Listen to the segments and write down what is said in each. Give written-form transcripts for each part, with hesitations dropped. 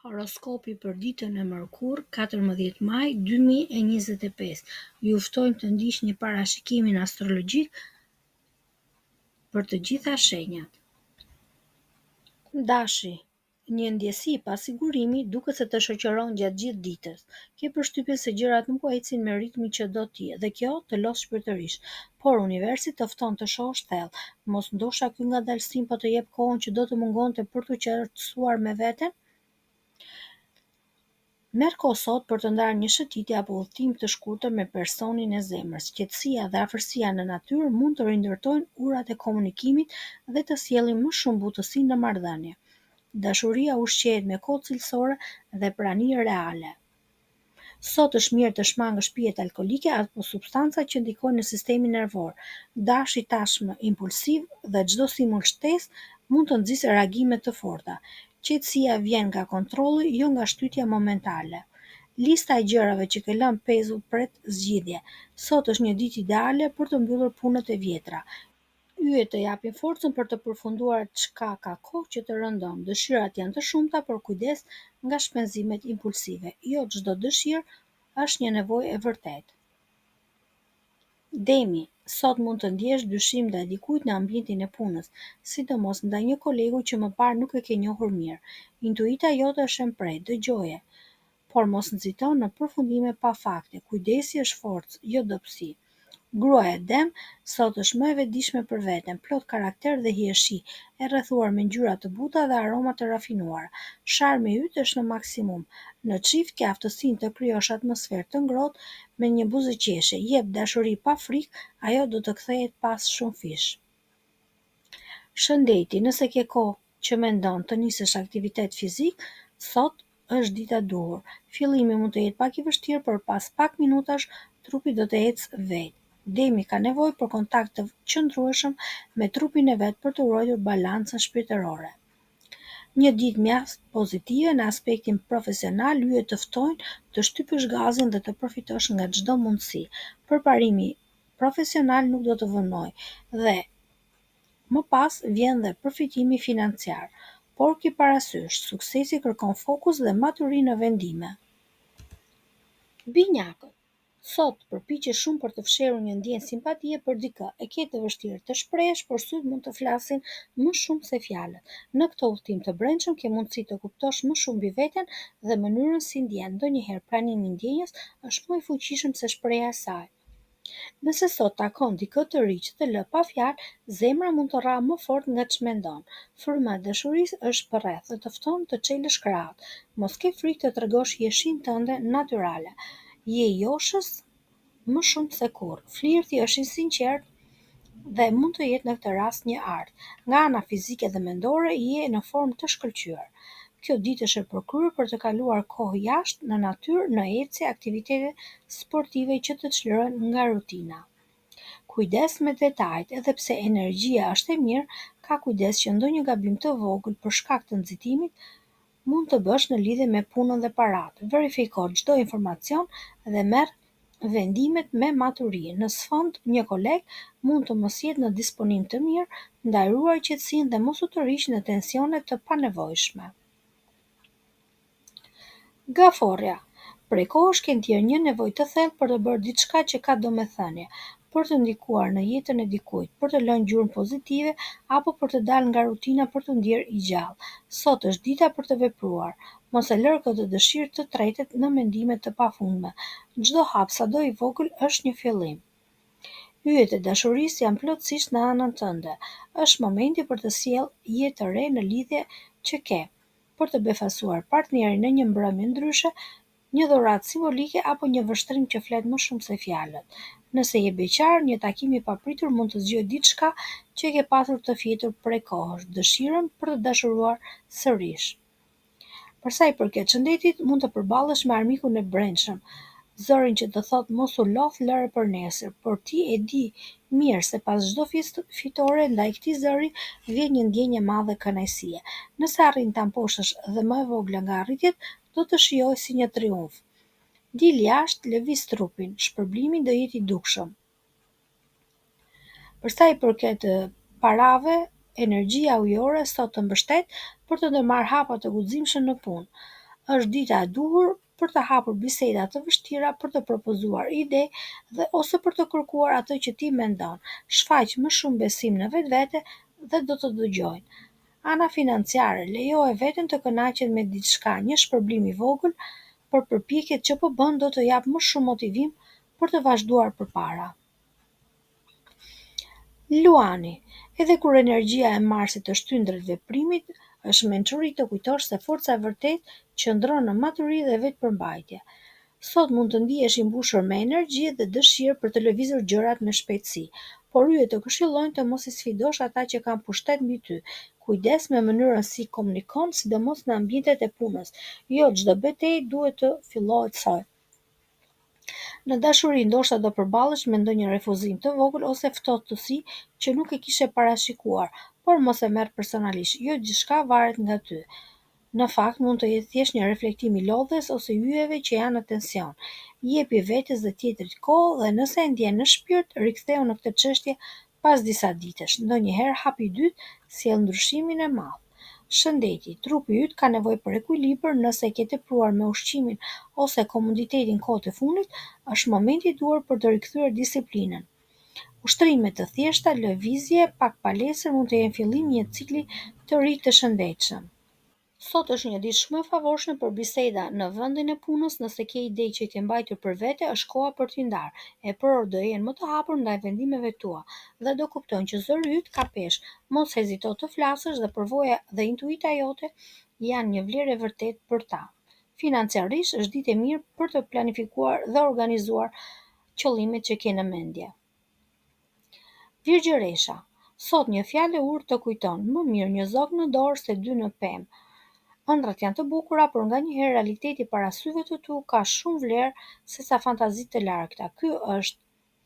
Horoskopi për ditën e mërkurë, 14 maj 2025. Ju ftojmë të ndiqni parashikimin astrologjik për të gjitha shenjat. Dashi, një ndjesi i pasigurimi duket se të shoqëron gjatë gjithë ditës. Ke përshtypjen se gjërat nuk po ecin me ritmin që do të dhe kjo të lodh shpirtërisht, por universi të fton të shohësh thellë. Mos ndoshta ky ngadalësim po të jep kohën që do të mungonte për të qartësuar me veten? Merr kohë sot për të ndarë një shëtitje apo udhëtim të shkurtër me personin e zemrës. Qetësia dhe afërsia në natyrë mund të rindërtojnë urat e komunikimit dhe të sjellin më shumë butësi në marrëdhënie. Dashuria ushqehet me kohë cilësore dhe prani reale. Sot është mirë të shmangësh pijet alkolike apo substanca që ndikojnë në sistemin nervor. Dashi tashmë impulsiv dhe çdo simul shtesë mund të nxjisë reagime të forta. Qetësia vjen nga kontrolli, jo nga shtytja momentale. Lista e gjërave që ke lënë pezu pret zgjidhje. Sot është një ditë ideale për të mbyllur punët e vjetra. Yjet të japin forcën për të përfunduar çka ka kohë që të rëndon. Dëshirat janë të shumta, por kujdes nga shpenzimet impulsive. Jo çdo dëshirë është një nevojë e vërtetë. Demi, sot mund të ndjesh dyshim ndaj dikujt në ambientin e punës, sidomos ndaj një kolegu që më parë nuk e ke njohur mirë. Intuita jote është e mprejtë, dëgjoje, por mos nxito në përfundime pa fakte. Kujdesi është forcë, jo dobësi. Gruaja Dem, sot është më e vetëdijshme për veten, plot karakter dhe hieshi, e rrethuar me ngjyra të buta dhe aroma të rafinuara. Sharmi yt është në maksimum. Në çift ke aftësinë të krijosh atmosferë të ngrohtë me një buzëqeshje, jep dashuri pa frikë, ajo do të kthehet pas shumë fish. Shëndeti, nëse ke kohë që mendon të nisësh aktivitet fizik, sot është dita e duhur. Fillimi mund të jetë pak i vështirë, por pas pak minutash trupi do të ecë vetë. Demi ka nevojë për kontakt të qëndrueshëm me trupin e vet për të ruajtur balancën shpirtërore. Një ditë mjaft pozitive në aspektin profesional, yjet të ftojnë të shtypësh gazin dhe të përfitosh nga çdo mundësi. Përparimi profesional nuk do të vënojë dhe më pas vjen dhe përfitimi financiar, por ki parasysh, suksesi kërkon fokus dhe maturi në vendime. Binjakët, sot përpiqesh shumë për të fshehur një ndjenjë simpatie për dikë, e ke të vështirë të shprehësh, por syt mund të flasin më shumë se fjalët. Në këtë udhtim të brendshëm ke mundësi të kuptosh më shumë mbi veten dhe mënyrën si ndjen. Ndonjëherë pranimi i ndjenjës është më i fuqishëm se shpreha e saj. Nëse sot takon dikë të ri që të lë pa fjalë, zemra mund të rrahë më fort nga ç'mendon. Fryma e dashurisë është përreth dhe të fton të çelësh krahët. Mos ke frikë të tregosh hieshinë tënde natyrale. Je i joshës më shumë se kurrë. Flirti është i sinqertë dhe mund të jetë në këtë rast një art. Nga ana fizike dhe mendore je në formë të shkëlqyer. Kjo ditë është e përkryer për të kaluar kohë jashtë në natyrë, në ecje, aktivitete sportive që të çlirojnë nga rutina. Kujdes me detajt, edhe pse energjia është e mirë, ka kujdes që ndonjë gabim të vogël për shkak të nxitimit mund të bësh në lidhje me punën dhe paratë. Verifiko çdo informacion dhe merr vendimet me maturi. Në sfond, një koleg mund të mos jetë në disponim të mirë, ndaj ruaj qetësinë dhe mos u tërhiq në tensione të panevojshme. Gaforja, prej kohësh ke ndjerë një nevojë të thellë për të bërë diçka që ka domethënie, për të ndikuar në jetën e dikujt, për të lënë gjurmë pozitive apo për të dalë nga rutina për të ndjerë i gjallë. Sot është dita për të vepruar. Mos e lër këtë dëshirë të tretet në mendime të pafundme. Çdo hap sado i vogël është një fillim. Yjet e dashurisë janë plotësisht në anën tënde. Është momenti për të sjellë jetë të re në lidhje që ke, për të befasuar partnerin në një mbrëmje ndryshe, një dhuratë simbolike apo një vështrim që flet më shumë se fjalët. Nëse je beqar, një takim i papritur mund të zgjojë diçka që ke pasur të fjetur prej kohësh, dëshirën për të dashuruar sërish. Për sa i përket shëndetit, mund të përballesh me armikun e brendshëm, zërin që të thotë mos u lodh lëre për nesër, por ti e di mirë se pas çdo fitore ndaj këtij zëri vjen një ndjenjë e madhe kënaqësie. Nëse arrin ta mposhtësh dhe më e vogla nga arritjet, do të shijohet si një triumf. Dil jashtë, lëviz trupin, shpërblimi do jetë i dukshëm. Për sa i përket parave, energjia ujore sot të mbështet për të ndërmarrë hapa të guximshëm në punë. Është dita e duhur për të hapur biseda të vështira, për të propozuar ide dhe ose për të kërkuar atë që ti mendon. Shfaq më shumë besim në vetvete dhe do të dëgjojnë. Ana financiare, lejoje veten të kënaqet me diçka, një shpërblim i vogël, por përpjekjet që po bën do të jap më shumë motivim për të vazhduar përpara. Luani, edhe kur energjia e Marsit të shtyn drejt veprimit, është mençuri të kujtosh se forca e vërtetë qëndron në maturi dhe vetëpërmbajtje. Sot mund të ndihesh i mbushur me energji dhe dëshirë për të lëvizur gjërat me shpejtësi, por yjet të këshillojnë të mos i sfidosh ata që kanë pushtet mbi ty. Kujdes me mënyrën si komunikon, sidomos në ambientet e punës. Jo çdo betejë duhet të fillohet sot. Në dashuri ndoshta do përballesh me ndonjë refuzim të vogël ose ftohtësi që nuk e kishe parashikuar, por mos e merr personalisht, jo gjithçka varet nga ty. Në fakt mund të jetë thjesht një reflektim i lodhjes ose yjeve që janë në tension. Jepi vetes dhe tjetrit kohë dhe nëse e ndjen në shpirt, riktheu në këtë çështje pas disa ditësh. Ndonjëherë hapi i dytë sjell ndryshimin e madh. Shëndeti, trupi yt ka nevojë për ekuilibër, nëse e ke tepruar me ushqimin ose komoditetin kohët e fundit, është momenti i duhur për të rikthyer disiplinën. Ushtrime të thjeshta, lëvizje, pak palestër mund të jenë fillimi i një cikli të ri të shëndetshëm. Sot është një ditë shumë e favorshme për biseda në vendin e punës, nëse ke ide që i ke mbajtur për vete, është koha për t'i ndarë. E përor do jenë më të hapur ndaj vendimeve tua dhe do kuptojnë që zëri yt ka peshë. Mos hezito të flasësh dhe përvoja dhe intuita jote janë një vlerë e vërtetë për ta. Financiarisht është ditë e mirë për të planifikuar dhe organizuar qëllimet që ke në mendje. Virgjëresha. Sot një fjalë e urtë të kujton, më mirë një zog në dorë se dy në pemë. Ëndrat janë të bukura, por nganjëherë realiteti para syve të tu ka shumë vlerë sesa fantazitë të largëta. Ky është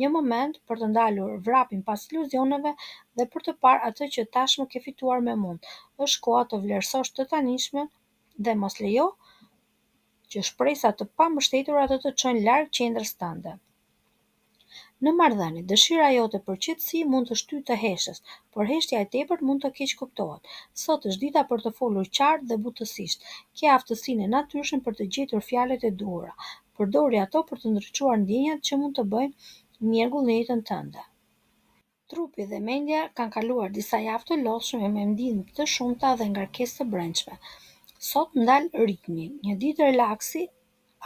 një moment për të ndalur vrapin pas iluzioneve dhe për të parë atë që tashmë ke fituar me mund. Është koha të vlerësosh të tanishmen dhe mos lejo që shpresat të pambështetura të çojnë larg qendrës tënde. Në marrëdhënie, dëshira jote për qetësi mund të shtyjë të heshës, por heshtja e tepërt mund të keqkuptohet. Sot është dita për të folur qartë dhe butësisht. Ke aftësinë e natyrshme për të gjetur fjalët e duhura. Përdori ato për të ndriçuar ndjenjat që mund të bëjnë mjergull në jetën tënde. Trupi dhe mendja kanë kaluar disa javë të lodhshme me ndjenjë të shumta dhe ngarkesë të brendshme. Sot ndal ritmi, një ditë relaksi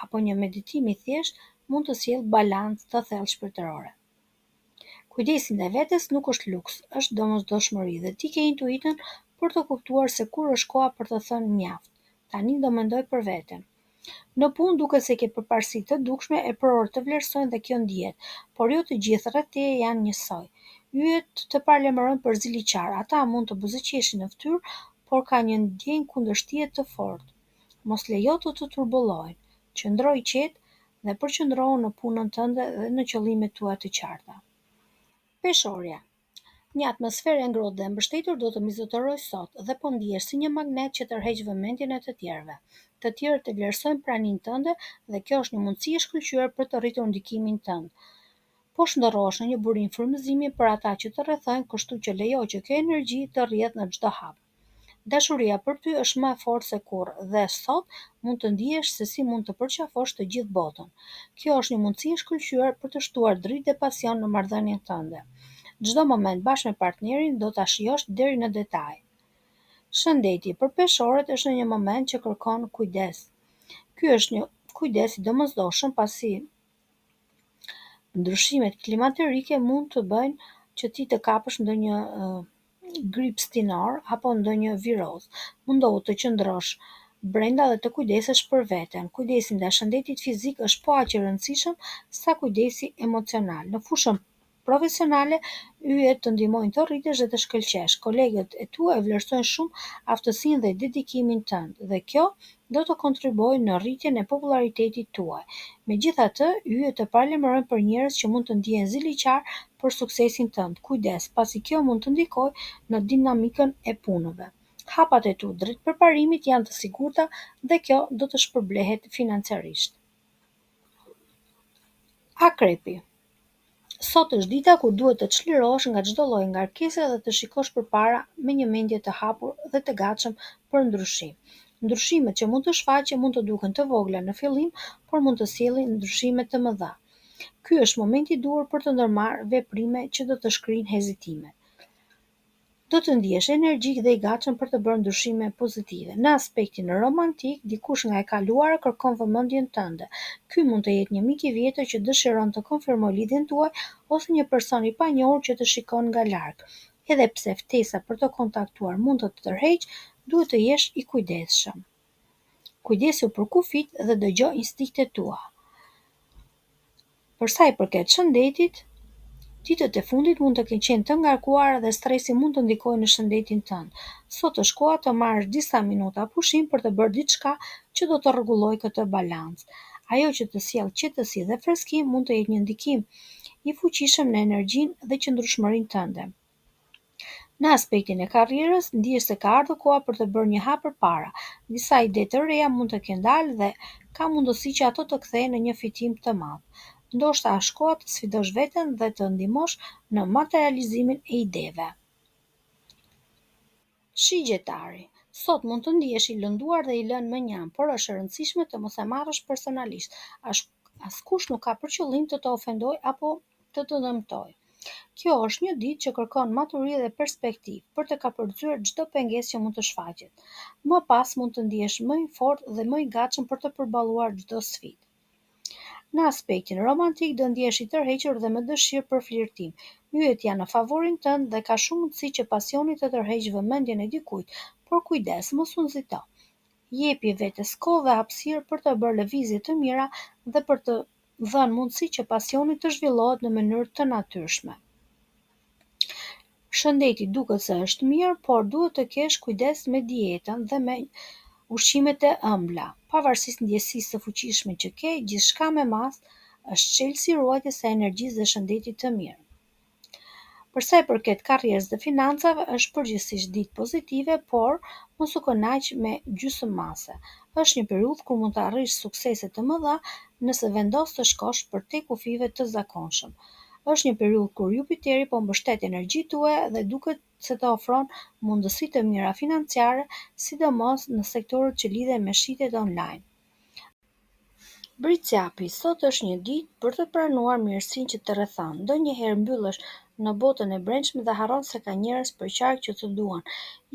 apo një meditim i thjeshtë mund të sjellë balancë të thellë shpirtërore. Kujdesi ndaj vetes nuk është luks, është domosdoshmëri dhe ti ke intuitën për të kuptuar se kur është koha për të thënë mjaft. Tani do mendoj për veten. Në punë duket se ke përparësi të dukshme e përor të vlerësojnë dhe kjo ndihet, por jo të gjithë rreth teje janë njësoj. Yjet të parlemërojnë për ziliqar, ata mund të buzëqeshin në fytyrë, por ka një ndjenjë kundërshtie të fortë. Mos lejo të turbullojnë. Qëndro i qetë dhe përqendrohu në punën tënde dhe në qëllimet tua të qarta. Peshorja. Një atmosferë e ngrohtë dhe e mbështetur do të mizotërojë sot dhe po ndihesh si një magnet që tërheq vëmendjen e të tjerëve. Të tjerët të vlerësojnë praninë tënde dhe kjo është një mundësi e shkëlqyer për të rritur ndikimin tënd. Po shndërrohesh në një burim frymëzimi për ata që të rrethojnë, kështu që lejo që kjo energji të rrjedhë në çdo hap. Dashuria për ty është më e fortë se kurrë dhe sot mund të ndihesh se si mund të përqafosh të gjithë botën. Kjo është një mundësi e shkëlqyer për të shtuar dritë dhe pasion në marrëdhënien tënde. Çdo moment bashkë me partnerin do ta shijosh deri në detaj. Shëndeti për peshorët është një moment që kërkon kujdes. Ky është një kujdes i domosdoshëm pasi ndryshimet klimaterike mund të bëjnë që ti të kapësh ndonjë grip stinor apo ndonjë viroz. Mundohu të qëndrosh brenda dhe të kujdesesh për veten. Kujdesi ndaj shëndetit fizik është po aq i rëndësishëm sa kujdesi emocional. Në fushën profesionale, yjet të ndihmojnë të rritesh dhe të shkëlqesh. Kolegët e tua e vlerësojnë shumë aftësinë dhe dedikimin tënd dhe kjo do të kontribuojë në rritjen e popularitetit tuaj. Megjithatë, yjet të parlemërojnë për njerëz që mund të ndihen ziliqar për suksesin tënd. Kujdes, pasi kjo mund të ndikojë në dinamikën e punëve. Hapat e tu drejt përparimit janë të sigurta dhe kjo do të shpërblehet financiarisht. Akrepi. Sot është dita kur duhet të çlirohesh nga çdo lloj ngarkese dhe të shikosh përpara me një mendje të hapur dhe të gatshëm për ndryshim. Ndryshimet që mund të shfaqen mund të duken të vogla në fillim, por mund të sjellin ndryshime të mëdha. Ky është momenti i duhur për të ndërmarrë veprime që do të shkrijnë hezitimet. Do të ndihesh energjik dhe i gatshëm për të bërë ndryshime pozitive. Në aspektin romantik, dikush nga e kaluara kërkon vëmendjen tënde. Ky mund të jetë një mik i vjetër që dëshiron të konfirmojë lidhjen tuaj ose një person i panjohur që të shikon nga larg. Edhe pse ftesa për të kontaktuar mund të tërheqë, duhet të jesh i kujdesshëm. Kujdesu për kufit dhe dëgjoj instinktet tua. Për sa i përket shëndetit, ditët e fundit mund të kenë qenë të ngarkuara dhe stresi mund të ndikojë në shëndetin tënd. Sot është koha të marrësh disa minuta pushim për të bërë diçka që do të rregullojë këtë balancë. Ajo që të sjellë qetësi dhe freskim mund të jetë një ndikim i fuqishëm në energjinë dhe qëndrueshmërinë tënde. Në aspektin e karrierës, ndihesh se ka ardhur koha për të bërë një hap përpara. Disa ide të reja mund të kenë dalë dhe ka mundësi që ato të kthehen në një fitim të madh. Ndoshta është koha të sfidosh veten dhe të ndihmosh në materializimin e ideve. Shigjetari. Sot mund të ndihesh i lënduar dhe i lënë më njam, por është e rëndësishme të mos e marrësh personalisht. Askush nuk ka për qëllim të të ofendojë apo të të dëmtojë. Kjo është një ditë që kërkon maturi dhe perspektivë për të kapërcyer çdo pengesë që mund të shfaqet. Më pas mund të ndihesh më i fortë dhe më i gatshëm për të përballuar çdo sfidë. Në aspektin romantik do ndihesh i tërhequr dhe me dëshirë për flirtim. Yjet janë në favorin tënd dhe ka shumë mundësi që pasioni të tërheqë vëmendjen e dikujt, por kujdes, mos u nxito. Jepi vetes kohë dhe hapësirë për të bërë lëvizje të mira dhe për të dhënë mundësi që pasioni të zhvillohet në mënyrë të natyrshme. Shëndeti duket se është mirë, por duhet të kesh kujdes me dietën dhe me ushqimet e ëmbla. Pavarësisht ndjesisë së fuqishme që ke, gjithçka me mas është çelësi ruajtjes së energjisë dhe shëndetit të mirë. Për sa i përket karrierës dhe financave, është përgjithsisht ditë pozitive, por mos u kënaq me gjysmëmase. Është një periudhë kur mund të arrish suksese të mëdha nëse vendos të shkosh përtej kufive të zakonshëm. Është një periudhë kur Jupiteri po mbështet energjitë tuaja dhe duket se të ofron mundësi të mira financiare, sidomos në sektorët që lidhen me shitjet online. Briciapi, sot është një ditë për të pranuar mirësinë që të rrethon. Ndonjëherë mbyllesh në botën e brendshme dhe harron se ka njerëz për qark që të duan.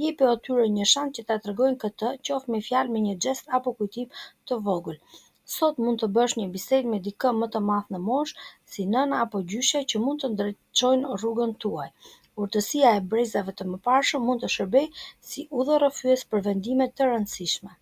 Jepi atyre një shans që ta tregojnë këtë, qoftë me fjalë, me një gest apo kujtim të vogël. Sot mund të bësh një bisedë me dikë më të madh në moshë, si nëna apo gjyshja, që mund të ndriçojnë rrugën tuaj. Urtësia e brezave të mëparshëm mund të shërbejë si udhërrëfyes për vendime të rëndësishme.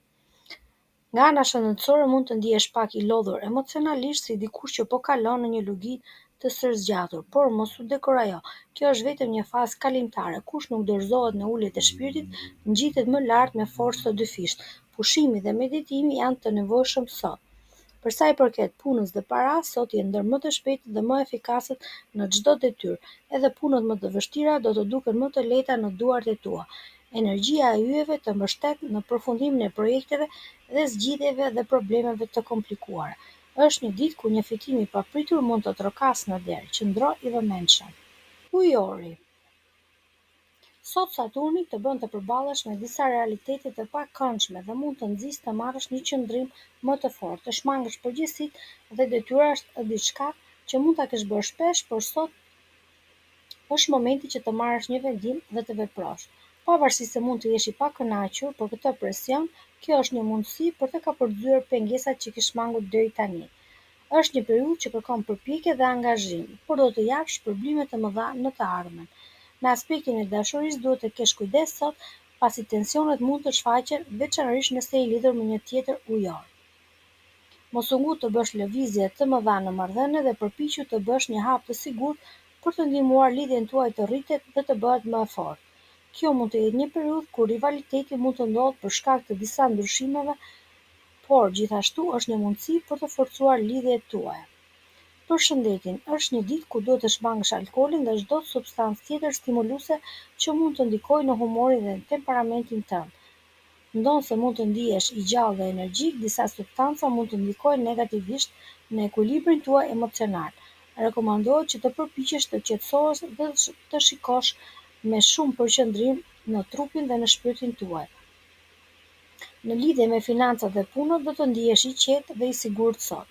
Nga ana shëndetësore mund të ndihesh pak i lodhur emocionalisht, si dikush që po kalon në një lugit të sërzgjatur, por mos u dekorajo. Kjo është vetëm një fazë kalimtare. Kush nuk dorëzohet në uljet e shpirtit, ngjitet më lart me forcë të dyfisht. Pushimi dhe meditimi janë të nevojshëm sot. Për sa i përket punës dhe paras, sot je ndër më të shpejtët dhe më efikasët në çdo detyrë. Edhe punët më të vështira do të duken më të lehta në duart e tua. Energjia e yjeve të mbështet në përfundimin e projekteve dhe zgjidhjeve dhe problemeve të komplikuara. Është një ditë ku një fitim i papritur mund të trokasë në derë. Qëndro i vëmendshëm. Ujori. Sot Saturni të bën të përballesh me disa realitete të pakëndshme dhe mund të nxjisë të marrësh një qëndrim më të fortë, të shmangësh përgjegjësitë dhe detyrat është diçka që mund ta kesh bërë shpesh, por sot është momenti që të marrësh një vendim dhe të veprosh. Pavarësisht se mund të jesh i pakënaqur për këtë presion, kjo është një mundësi për të kapërcyer pengesat që ke shmangur deri tani. Është një periudhë që kërkon përpjekje dhe angazhim, por do të japë shpërblime të mëdha në të ardhmen. Në aspektin e dashurisë duhet të kesh kujdes sot, pasi tensionet mund të shfaqen, veçanërisht nëse je i lidhur me një tjetër ujor. Mos u ngut të bësh lëvizje të mëdha në marrëdhënie dhe përpiqu të bësh një hap të sigurt për të ndihmuar lidhjen tuaj të rritet dhe të bëhet më e fortë. Kjo mund të jetë një periudhë kur rivaliteti mund të ndodhë për shkak të disa ndryshimeve, por gjithashtu është një mundësi për të forcuar lidhjet tuaja. Për shëndetin, është një ditë ku duhet të shmangësh alkoolin dhe çdo substancë tjetër stimuluese që mund të ndikojë në humorin dhe temperamentin tënd. Ndonse mund të ndihesh i gjallë dhe energjik, disa substanca mund të ndikojnë negativisht në ekuilibrin tuaj emocional. Rekomandohet që të përpiqesh të qetësohesh dhe të shikosh me shumë përqendrim në trupin dhe në shpirtin tuaj. Në lidhje me financat dhe punën, do të ndihesh i qetë dhe i sigurt sot.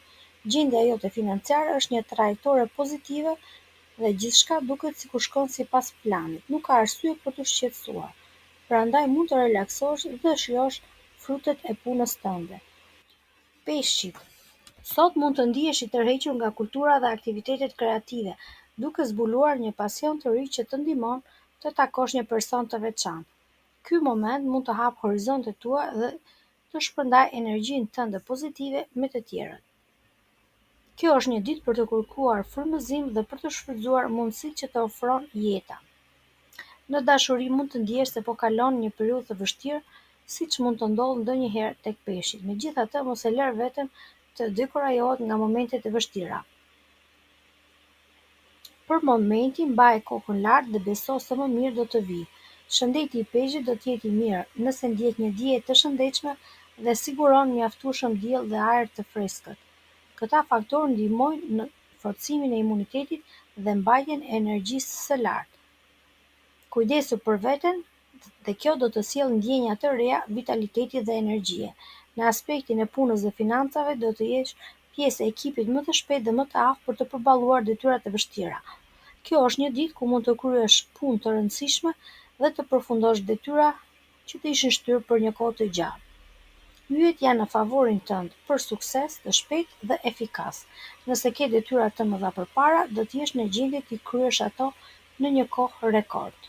Gjendja jote financiare është një trajtore pozitive dhe gjithçka duket sikur shkon sipas planit. Nuk ka arsye për të shqetësuar. Prandaj mund të relaksohesh dhe të shijosh frutet e punës tënde. Peshqit. Sot mund të ndihesh i tërhequr nga kultura dhe aktivitetet kreative, duke zbuluar një pasion të ri që të ndihmon të takosh një person të veçantë. Ky moment mund të hap horizontet tua dhe të shpërndaj energjinë tënde pozitive me të tjerët. Kjo është një ditë për të kërkuar frymëzim dhe për të shfrytzuar mundësitë që të ofron jeta. Në dashuri mund të ndjesh se po kalon një periudhë të vështirë, siç mund të ndodhë ndonjëherë tek peshqit. Megjithatë, mos e lër veten të dekurajohet nga momentet e vështira. Për momentin mbaje kokën lart dhe beso se më mirë do të vijë. Shëndeti i peshqit do të jetë i mirë nëse ndjek një dietë të shëndetshme dhe siguron mjaftueshëm diell dhe ajër të freskët. Këta faktorë ndihmojnë në forcimin e imunitetit dhe mbajtjen e energjisë së lartë. Kujdesu për veten dhe kjo do të sjellë ndjenja të reja, vitaliteti dhe energjie. Në aspektin e punës dhe financave do të jesh pjesë e ekipit më të shpejtë dhe më të aftë për të përballuar detyrat e vështira. Kjo është një ditë ku mund të kryesh punë të rëndësishme dhe të përfundosh detyra që të ishin shtyrë për një kohë të gjatë. Yjet janë në favorin tënd për sukses të shpejtë dhe efikas. Nëse ke detyra të mëdha përpara, do të jesh në gjendje t'i kryesh ato në një kohë rekord.